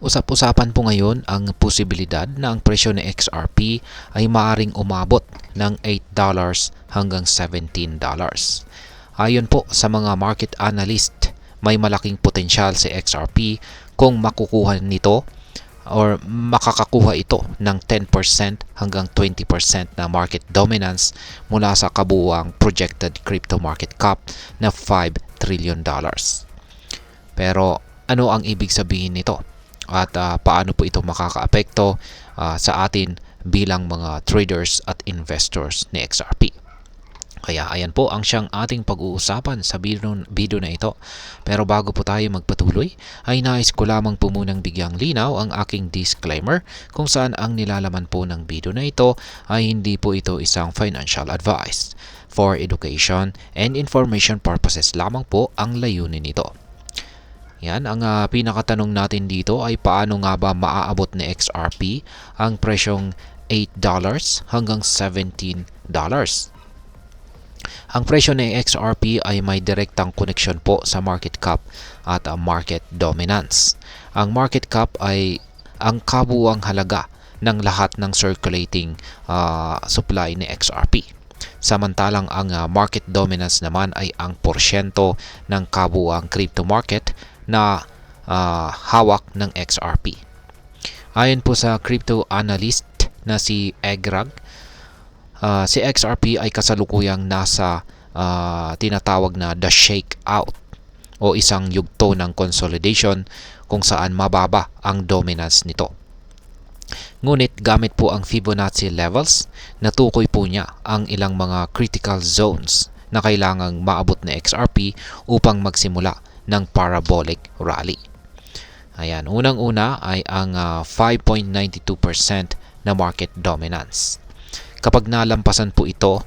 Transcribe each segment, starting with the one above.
Usap-usapan po ngayon ang posibilidad na ang presyo ng XRP ay maaring umabot ng $8 hanggang $17. Ayon po sa mga market analyst, may malaking potensyal si XRP kung makukuha nito or makakakuha ito ng 10% hanggang 20% na market dominance mula sa kabuuang projected crypto market cap na $5 trillion. Pero ano ang ibig sabihin nito? At paano po ito makakaapekto sa atin bilang mga traders at investors ni XRP. Kaya ayan po ang siyang ating pag-uusapan sa video na ito. Pero bago po tayo magpatuloy, ay nais ko lamang po munang bigyang linaw ang aking disclaimer kung saan ang nilalaman po ng video na ito ay hindi po ito isang financial advice. For education and information purposes lamang po ang layunin nito. Yan, ang pinakatanong natin dito ay paano nga ba maaabot ni XRP ang presyong $8 hanggang $17. Ang presyo ni XRP ay may direktang koneksyon po sa market cap at market dominance. Ang market cap ay ang kabuuang halaga ng lahat ng circulating supply ni XRP. Samantalang ang market dominance naman ay ang porsyento ng kabuuang crypto market na hawak ng XRP. Ayon po sa crypto analyst na si Egrag, si XRP ay kasalukuyang nasa tinatawag na the shakeout o isang yugto ng consolidation kung saan mababa ang dominance nito. Ngunit gamit po ang Fibonacci levels, natukoy po niya ang ilang mga critical zones na kailangang maabot na XRP upang magsimula ng parabolic rally. Ayan, unang-una ay ang 5.92% na market dominance. Kapag nalampasan po ito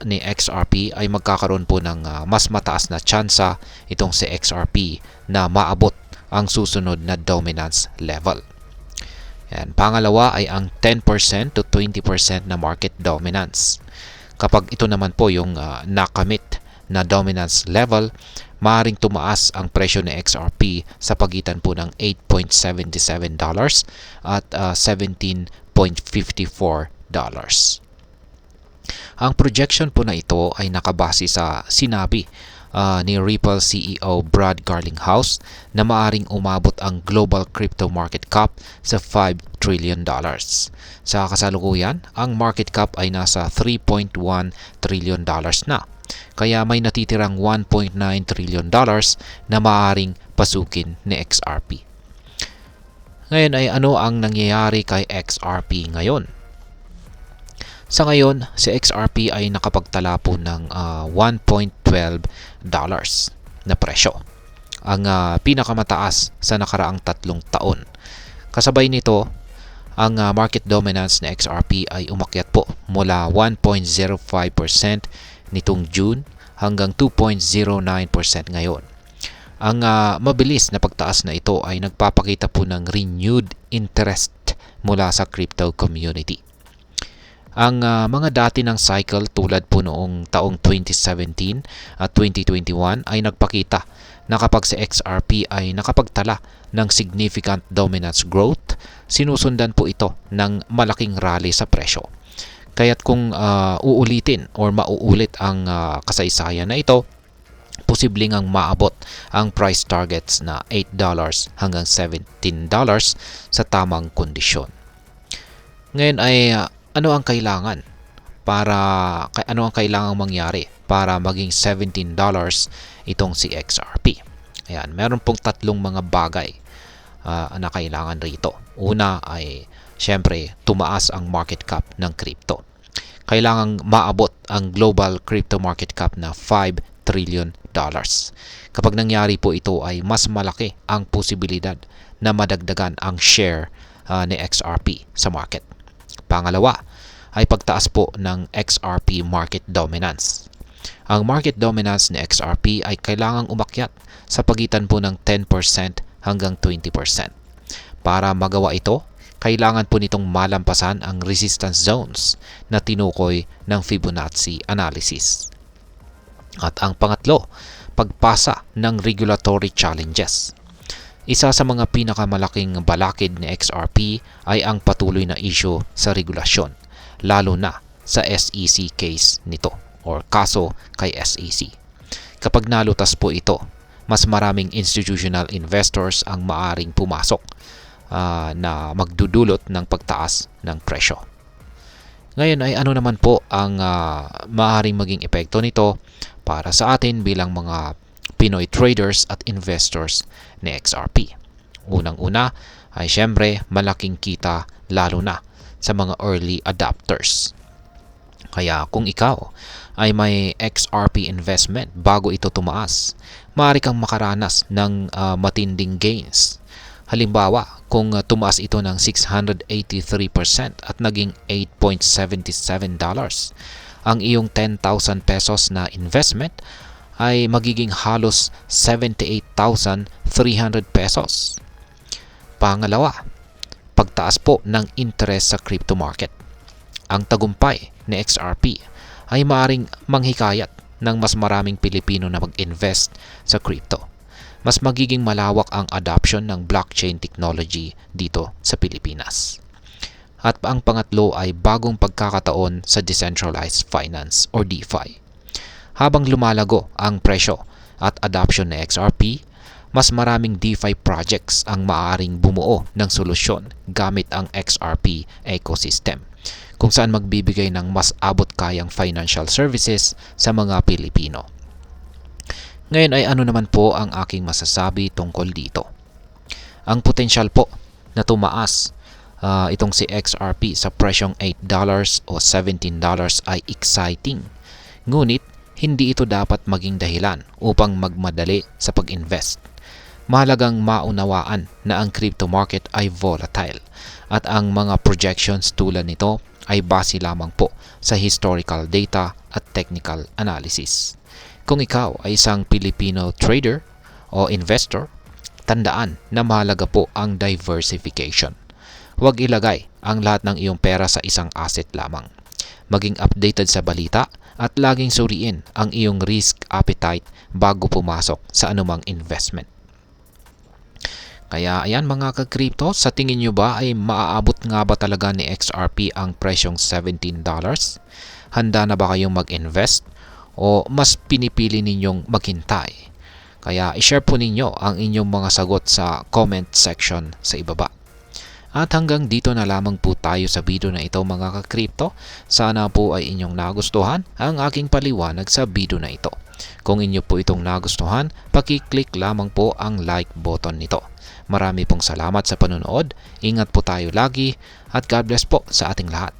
ni XRP ay magkakaroon po ng mas mataas na tsansa itong si XRP na maabot ang susunod na dominance level. Ayan, pangalawa ay ang 10% to 20% na market dominance. Kapag ito naman po yung nakamit na dominance level, maaaring tumaas ang presyo ng XRP sa pagitan po ng $8.77 at $17.54. Ang projection po na ito ay nakabase sa sinabi ni Ripple CEO Brad Garlinghouse na maaaring umabot ang global crypto market cap sa $5 trillion. Sa kasalukuyan, ang market cap ay nasa $3.1 trillion na. Kaya may natitirang $1.9 trillion na maaaring pasukin ni XRP. Ngayon ay ano ang nangyayari kay XRP ngayon? Sa ngayon, si XRP ay nakapagtala po ng $1.12 na presyo. Ang pinakamataas sa nakaraang 3 taon. Kasabay nito, ang market dominance ng XRP ay umakyat po mula 1.05% nitong June hanggang 2.09% ngayon. Ang mabilis na pagtaas na ito ay nagpapakita po ng renewed interest mula sa crypto community. Ang mga dati ng cycle tulad po noong taong 2017 at 2021 ay nagpakita na kapag si XRP ay nakapagtala ng significant dominance growth, sinusundan po ito ng malaking rally sa presyo. Kaya't kung uulitin or mauulit ang kasaysayan na ito, posibleng ang maabot ang price targets na $8 hanggang $17 sa tamang kondisyon. Ngayon ay ano ang kailangan mangyari para maging $17 itong si XRP? Ayan, meron pong tatlong mga bagay na kailangan rito. Una ay syempre tumaas ang market cap ng crypto. Kailangang maabot ang global crypto market cap na $5 trillion. Kapag nangyari po ito ay mas malaki ang posibilidad na madagdagan ang share ni XRP sa market. Pangalawa ay pagtaas po ng XRP market dominance. Ang market dominance ni XRP ay kailangang umakyat sa pagitan po ng 10% hanggang 20%. Para magawa ito, kailangan po nitong malampasan ang resistance zones na tinukoy ng Fibonacci analysis. At ang pangatlo, pagpasa ng regulatory challenges. Isa sa mga pinakamalaking balakid ni XRP ay ang patuloy na issue sa regulasyon, lalo na sa SEC case nito or kaso kay SEC. Kapag nalutas po ito, mas maraming institutional investors ang maaring pumasok na magdudulot ng pagtaas ng presyo. Ngayon ay ano naman po ang maaaring maging epekto nito para sa atin bilang mga Pinoy traders at investors ni XRP. Unang-una ay syempre malaking kita lalo na sa mga early adopters. Kaya kung ikaw ay may XRP investment bago ito tumaas, maaari kang makaranas ng matinding gains. Halimbawa, kung tumaas ito ng 683% at naging $8.77, ang iyong 10,000 pesos na investment ay magiging halos 78,300 pesos. Pangalawa, pagtaas po ng interest sa crypto market. Ang tagumpay ni XRP ay maaring manghikayat ng mas maraming Pilipino na mag-invest sa crypto. Mas magiging malawak ang adoption ng blockchain technology dito sa Pilipinas. At ang pangatlo ay bagong pagkakataon sa decentralized finance or DeFi. Habang lumalago ang presyo at adoption ng XRP, mas maraming DeFi projects ang maaaring bumuo ng solusyon gamit ang XRP ecosystem, kung saan magbibigay ng mas abot-kayang financial services sa mga Pilipino. Ngayon ay ano naman po ang aking masasabi tungkol dito. Ang potensyal po na tumaas itong si XRP sa presyong $8 o $17 ay exciting. Ngunit hindi ito dapat maging dahilan upang magmadali sa pag-invest. Mahalagang maunawaan na ang crypto market ay volatile at ang mga projections tulad nito ay base lamang po sa historical data at technical analysis. Kung ikaw ay isang Filipino trader o investor, tandaan na mahalaga po ang diversification. Huwag ilagay ang lahat ng iyong pera sa isang asset lamang. Maging updated sa balita at laging suriin ang iyong risk appetite bago pumasok sa anumang investment. Kaya ayan mga ka-crypto, sa tingin nyo ba ay maaabot nga ba talaga ni XRP ang presyong $17? Handa na ba kayong mag-invest? O mas pinipili ninyong maghintay? Kaya i-share po ninyo ang inyong mga sagot sa comment section sa ibaba. At hanggang dito na lamang po tayo sa video na ito mga ka-crypto. Sana po ay inyong nagustuhan ang aking paliwanag sa video na ito. Kung inyo po itong nagustuhan, paki-click lamang po ang like button nito. Marami pong salamat sa panonood. Ingat po tayo lagi at God bless po sa ating lahat.